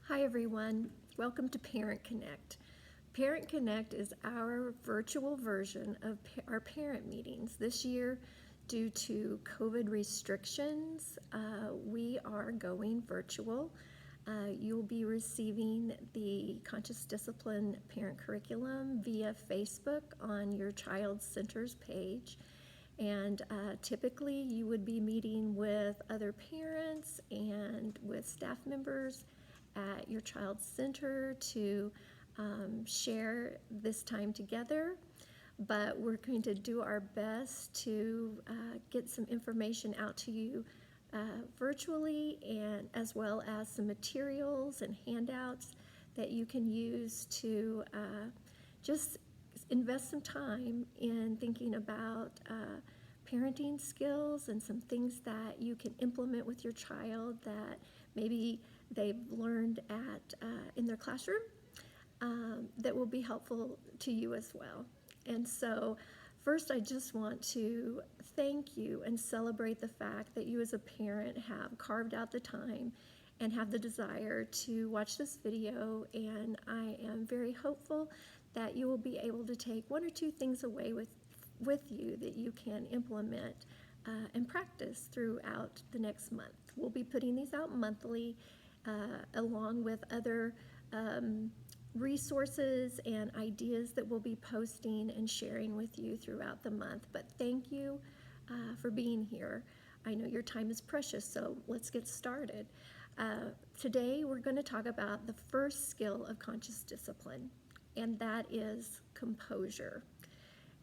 Hi everyone, welcome to Parent Connect. Parent Connect is our virtual version of our parent meetings. This year, due to COVID restrictions, we are going virtual. You'll be receiving the Conscious Discipline Parent Curriculum via Facebook on your Child Center's page. And typically you would be meeting with other parents and with staff members at your child's center to share this time together. But we're going to do our best to get some information out to you virtually, and as well as some materials and handouts that you can use to just invest some time in thinking about parenting skills and some things that you can implement with your child that maybe they've learned in their classroom that will be helpful to you as well. And so first, I just want to thank you and celebrate the fact that you as a parent have carved out the time and have the desire to watch this video, and I am very hopeful that you will be able to take one or two things away with you that you can implement and practice throughout the next month. We'll be putting these out monthly along with other resources and ideas that we'll be posting and sharing with you throughout the month. But thank you for being here. I know your time is precious, so let's get started. Today we're going to talk about the first skill of conscious discipline, and that is composure.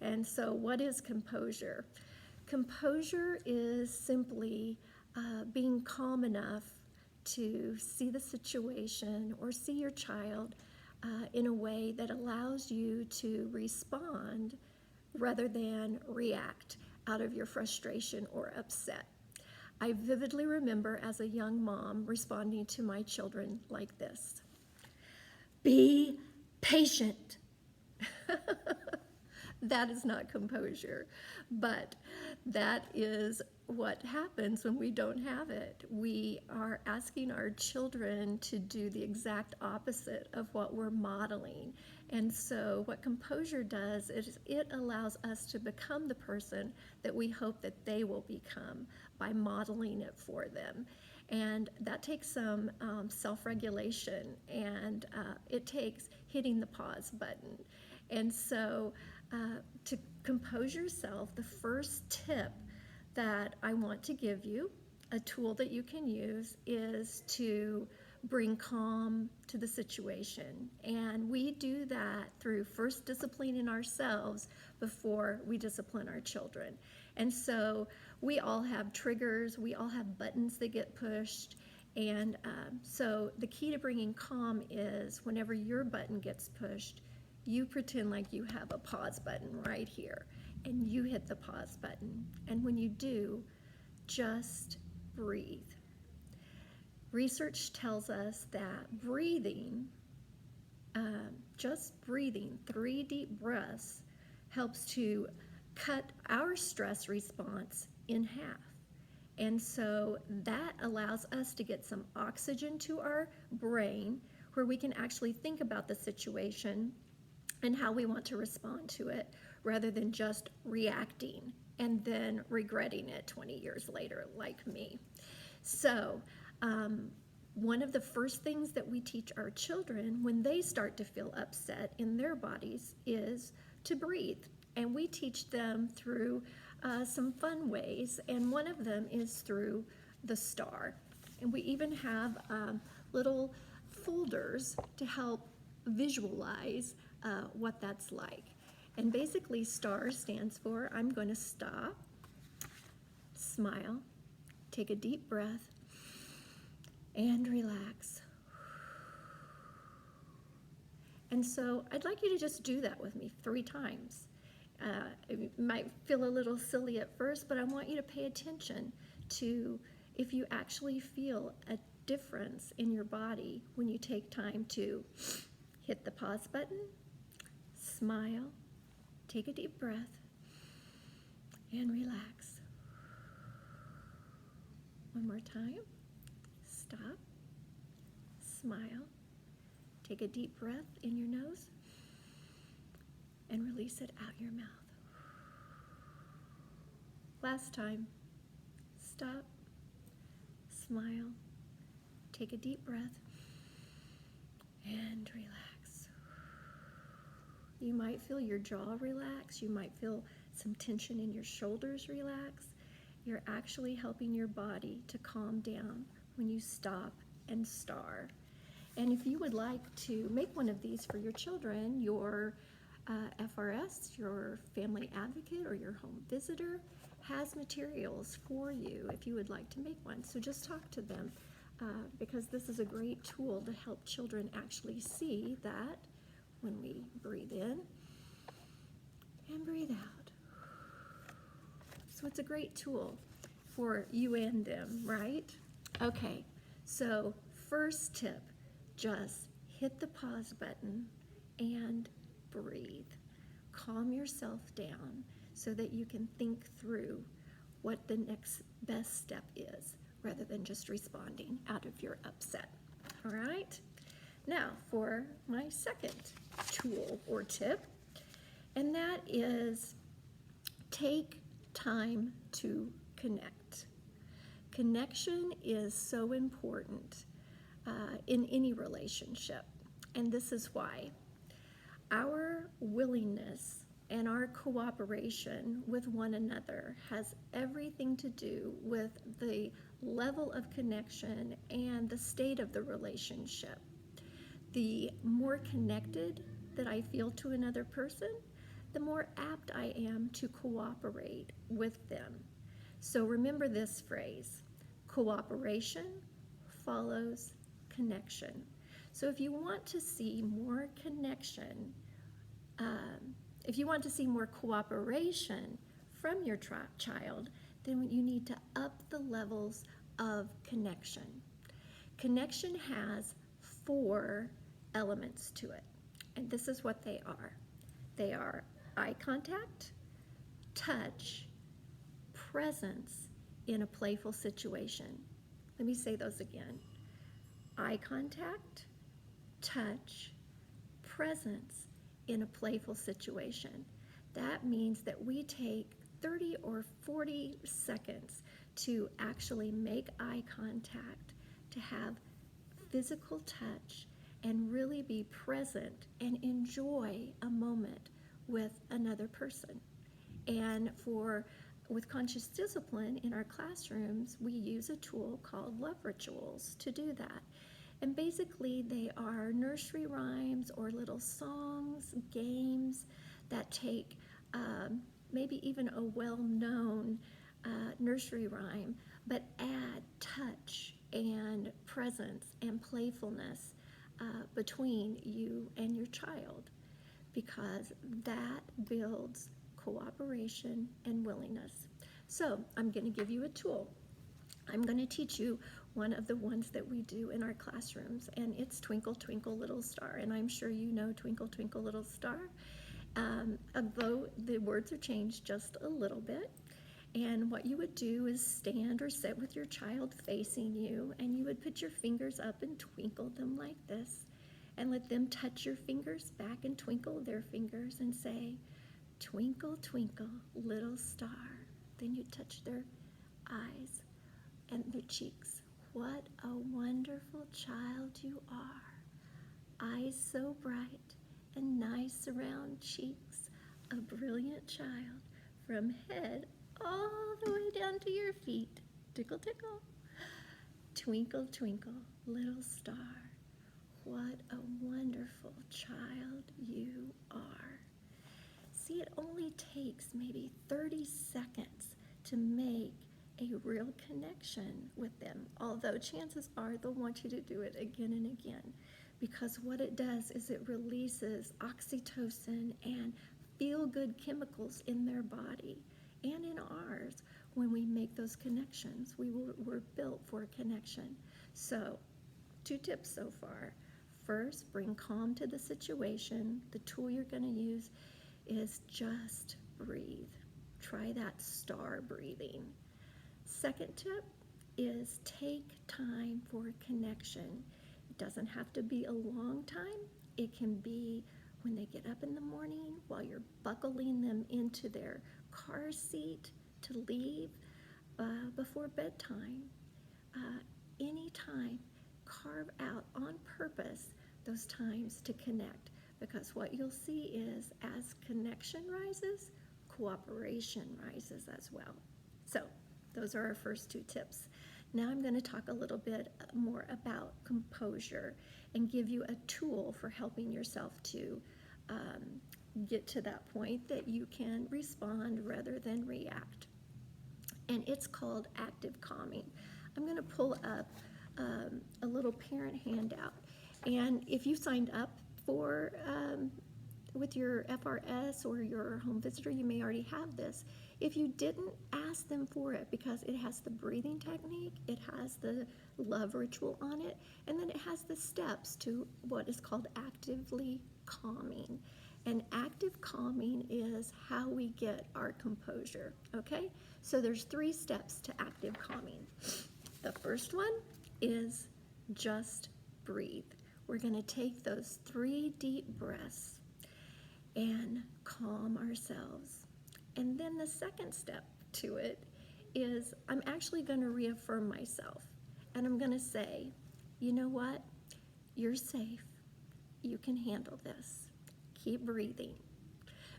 And so what is composure? Composure is simply being calm enough to see the situation or see your child in a way that allows you to respond rather than react out of your frustration or upset. I vividly remember as a young mom responding to my children like this: "Be patient." That is not composure, but that is what happens when we don't have it. We are asking our children to do the exact opposite of what we're modeling. And so what composure does is it allows us to become the person that we hope that they will become by modeling it for them. And that takes some self-regulation, and it takes hitting the pause button. And so to compose yourself, the first tip that I want to give you, a tool that you can use, is to bring calm to the situation. And we do that through first disciplining ourselves before we discipline our children. And so we all have triggers, we all have buttons that get pushed. And so the key to bringing calm is whenever your button gets pushed, you pretend like you have a pause button right here, and you hit the pause button. And when you do, just breathe. Research tells us that breathing, just breathing 3 deep breaths, helps to cut our stress response in half. And so that allows us to get some oxygen to our brain where we can actually think about the situation and how we want to respond to it, rather than just reacting and then regretting it 20 years later, like me. So one of the first things that we teach our children when they start to feel upset in their bodies is to breathe. And we teach them through some fun ways, and one of them is through the star. And we even have little folders to help visualize what that's like. And basically STAR stands for I'm going to stop, smile, take a deep breath, and relax. And so I'd like you to just do that with me 3 times. It might feel a little silly at first, but I want you to pay attention to if you actually feel a difference in your body when you take time to hit the pause button, smile, take a deep breath, and relax. One more time. Stop, smile. Take a deep breath in your nose and release it out your mouth. Last time. Stop, smile, take a deep breath, and relax. You might feel your jaw relax. You might feel some tension in your shoulders relax. You're actually helping your body to calm down when you stop and star. And if you would like to make one of these for your children, your FRS, your family advocate, or your home visitor has materials for you if you would like to make one. So just talk to them because this is a great tool to help children actually see that when we breathe in and breathe out. So it's a great tool for you and them, right? Okay, so first tip, just hit the pause button and breathe. Calm yourself down so that you can think through what the next best step is rather than just responding out of your upset. All right? Now for my second tool or tip, and that is take time to connect. Connection is so important in any relationship, and this is why. Our willingness and our cooperation with one another has everything to do with the level of connection and the state of the relationship. The more connected that I feel to another person, the more apt I am to cooperate with them. So remember this phrase, cooperation follows connection. So if you want to see more connection, if you want to see more cooperation from your child, then you need to up the levels of connection. Connection has 4 elements to it, and this is what they are. They are eye contact, touch, presence in a playful situation. Let me say those again. Eye contact, touch, presence in a playful situation. That means that we take 30 or 40 seconds to actually make eye contact, to have physical touch, and really be present and enjoy a moment with another person. And with conscious discipline in our classrooms, we use a tool called love rituals to do that. And basically they are nursery rhymes or little songs, games that take maybe even a well-known nursery rhyme, but add touch and presence and playfulness between you and your child, because that builds cooperation and willingness. So I'm going to give you a tool. I'm going to teach you one of the ones that we do in our classrooms, and it's Twinkle, Twinkle, Little Star. And I'm sure you know Twinkle, Twinkle, Little Star, although the words are changed just a little bit. And what you would do is stand or sit with your child facing you, and you would put your fingers up and twinkle them like this, and let them touch your fingers back and twinkle their fingers and say, twinkle, twinkle, little star. Then you touch their eyes and their cheeks. What a wonderful child you are. Eyes so bright and nice round cheeks. A brilliant child from head all the way down to your feet. Tickle, tickle. Twinkle, twinkle, little star. What a wonderful child you are. See, it only takes maybe 30 seconds to make a real connection with them, although chances are they'll want you to do it again and again, because what it does is it releases oxytocin and feel-good chemicals in their body and in ours when we make those connections. We're built for a connection. So 2 tips so far. First, bring calm to the situation. The tool you're going to use is just breathe. Try that star breathing. Second tip is take time for connection. It doesn't have to be a long time. It can be when they get up in the morning, while you're buckling them into their car seat to leave, before bedtime. Anytime, carve out on purpose those times to connect, because what you'll see is as connection rises, cooperation rises as well. So those are our first two tips. Now I'm going to talk a little bit more about composure and give you a tool for helping yourself to get to that point that you can respond rather than react. And it's called active calming. I'm going to pull up a little parent handout. And if you signed up for with your FRS or your home visitor, you may already have this. If you didn't, ask them for it, because it has the breathing technique, it has the love ritual on it, and then it has the steps to what is called actively calming. And active calming is how we get our composure, okay? So there's 3 steps to active calming. The first one is just breathe. We're going to take those 3 deep breaths and calm ourselves. And then the second step to it is I'm actually going to reaffirm myself. And I'm going to say, you know what? You're safe. You can handle this. Keep breathing.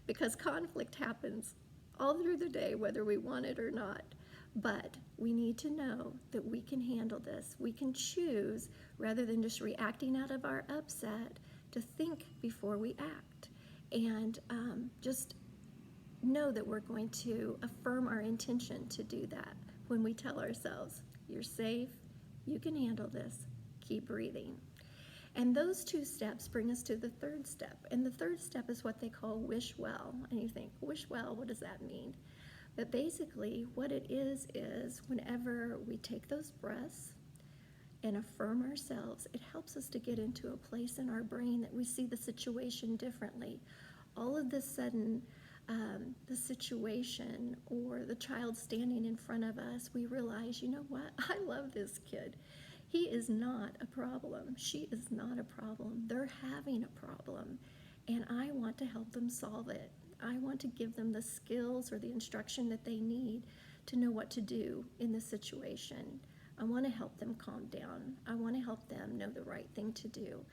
Because conflict happens all through the day, whether we want it or not. But we need to know that we can handle this. We can choose, rather than just reacting out of our upset, to think before we act. And just know that we're going to affirm our intention to do that when we tell ourselves, you're safe, you can handle this, keep breathing. And those 2 steps bring us to the 3rd step. And the 3rd step is what they call wish well. And you think, wish well, what does that mean? But basically, what it is whenever we take those breaths and affirm ourselves, it helps us to get into a place in our brain that we see the situation differently. All of a sudden, the situation or the child standing in front of us, we realize, you know what, I love this kid. He is not a problem. She is not a problem. They're having a problem, and I want to help them solve it. I want to give them the skills or the instruction that they need to know what to do in this situation. I want to help them calm down. I want to help them know the right thing to do.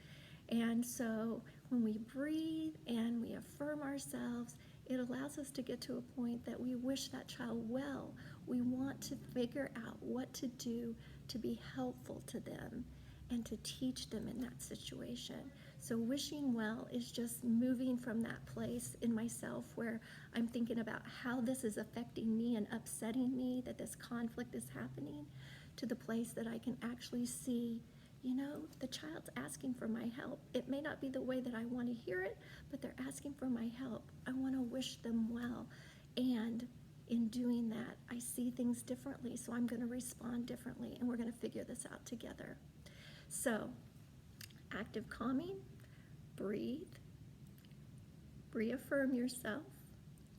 And so when we breathe and we affirm ourselves, it allows us to get to a point that we wish that child well. We want to figure out what to do to be helpful to them and to teach them in that situation. So wishing well is just moving from that place in myself where I'm thinking about how this is affecting me and upsetting me, that this conflict is happening, to the place that I can actually see, you know, the child's asking for my help. It may not be the way that I want to hear it, but they're asking for my help. I want to wish them well. And in doing that, I see things differently, so I'm going to respond differently, and we're going to figure this out together. So, active calming, breathe, reaffirm yourself,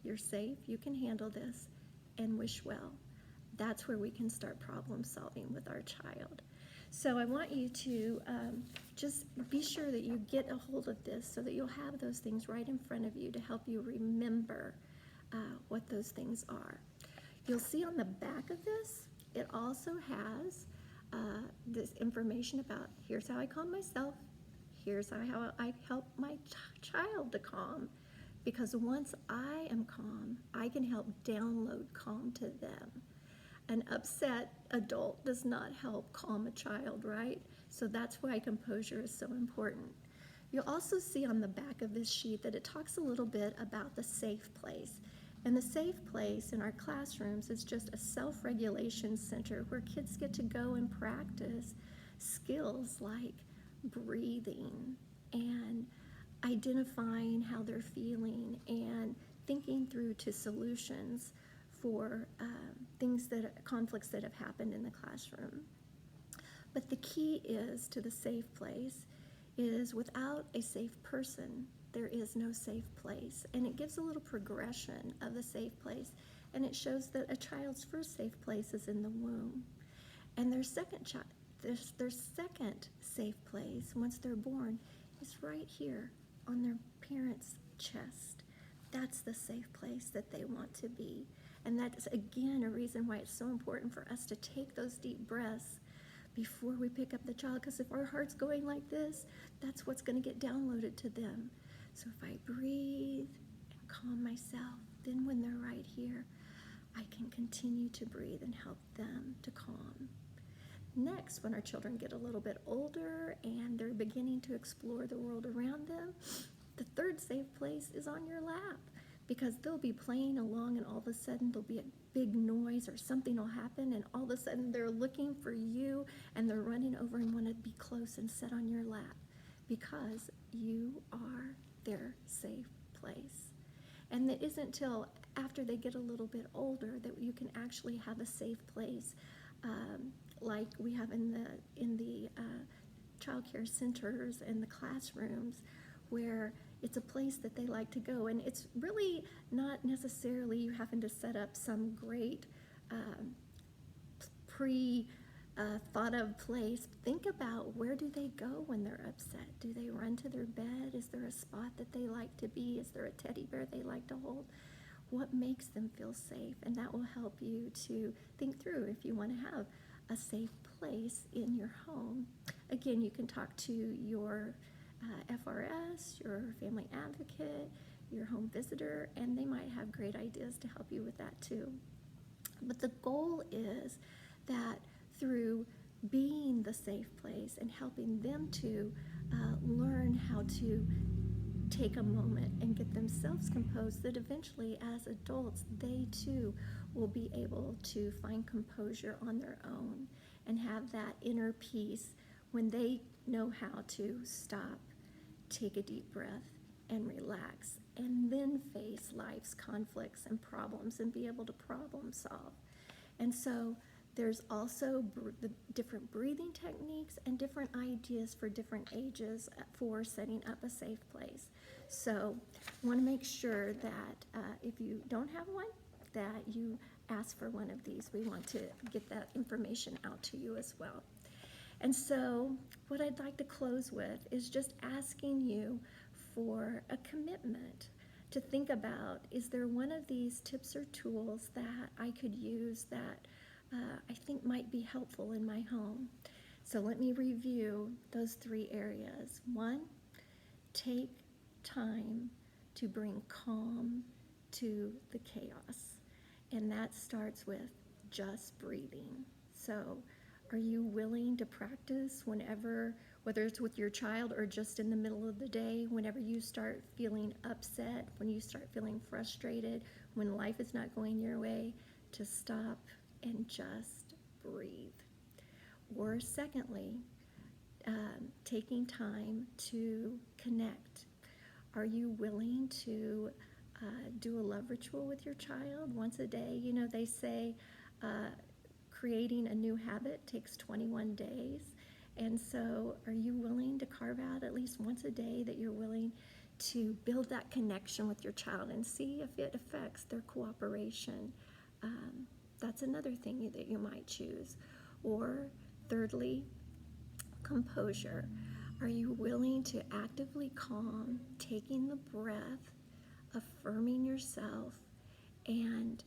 you're safe, you can handle this, and wish well. That's where we can start problem solving with our child. So I want you to just be sure that you get a hold of this so that you'll have those things right in front of you to help you remember what those things are. You'll see on the back of this, it also has this information about here's how I calm myself, here's how I help my child to calm. Because once I am calm, I can help download calm to them. An upset adult does not help calm a child, right? So that's why composure is so important. You'll also see on the back of this sheet that it talks a little bit about the safe place. And the safe place in our classrooms is just a self-regulation center where kids get to go and practice skills like breathing and identifying how they're feeling and thinking through to solutions for conflicts that have happened in the classroom. But the key is to the safe place is without a safe person, there is no safe place. And it gives a little progression of the safe place. And it shows that a child's first safe place is in the womb. And their second their second safe place, once they're born, is right here on their parents' chest. That's the safe place that they want to be. And that's, again, a reason why it's so important for us to take those deep breaths before we pick up the child, because if our heart's going like this, that's what's going to get downloaded to them. So if I breathe and calm myself, then when they're right here, I can continue to breathe and help them to calm. Next, when our children get a little bit older and they're beginning to explore the world around them, the third safe place is on your lap, because they'll be playing along and all of a sudden there'll be a big noise or something will happen, and all of a sudden they're looking for you and they're running over and want to be close and sit on your lap, because you are their safe place. And it isn't until after they get a little bit older that you can actually have a safe place, like we have in the child care centers and the classrooms, where it's a place that they like to go. And it's really not necessarily you having to set up some great thought of place. Think about, where do they go when they're upset? Do they run to their bed? Is there a spot that they like to be? Is there a teddy bear they like to hold? What makes them feel safe? And that will help you to think through if you want to have a safe place in your home. Again, you can talk to your FRS, your family advocate, your home visitor, and they might have great ideas to help you with that too. But the goal is that through being the safe place and helping them to learn how to take a moment and get themselves composed, that eventually as adults they too will be able to find composure on their own and have that inner peace when they know how to stop, take a deep breath, and relax, and then face life's conflicts and problems and be able to problem solve. And so there's also the different breathing techniques and different ideas for different ages for setting up a safe place. So I want to make sure that if you don't have one, that you ask for one of these. We want to get that information out to you as well. And so what I'd like to close with is just asking you for a commitment to think about, is there one of these tips or tools that I could use that I think might be helpful in my home? So let me review those three areas. One, take time to bring calm to the chaos. And that starts with just breathing. So are you willing to practice whenever, whether it's with your child or just in the middle of the day, whenever you start feeling upset, when you start feeling frustrated, when life is not going your way, to stop and just breathe? Or secondly, taking time to connect. Are you willing to do a love ritual with your child once a day? You know, they say creating a new habit takes 21 days. And so are you willing to carve out at least once a day that you're willing to build that connection with your child and see if it affects their cooperation? That's another thing that you might choose. Or thirdly, composure. Are you willing to actively calm, taking the breath, affirming yourself, and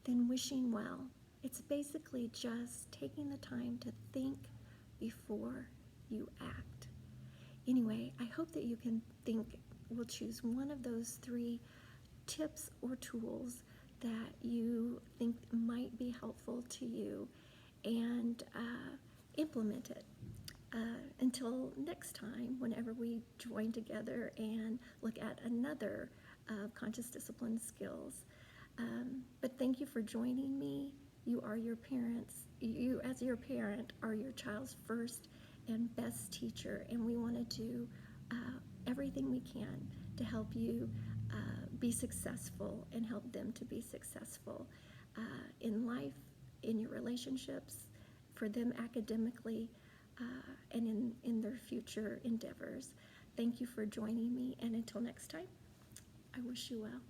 then wishing well? It's basically just taking the time to think before you act. Anyway, I hope that you will choose one of those three tips or tools that you think might be helpful to you and implement it. Until next time, whenever we join together and look at another conscious discipline skills. But thank you for joining me. You are your parents. You, as your parent, are your child's first and best teacher, and we want to do everything we can to help you be successful and help them to be successful in life, in your relationships, for them academically, and in their future endeavors. Thank you for joining me, and until next time, I wish you well.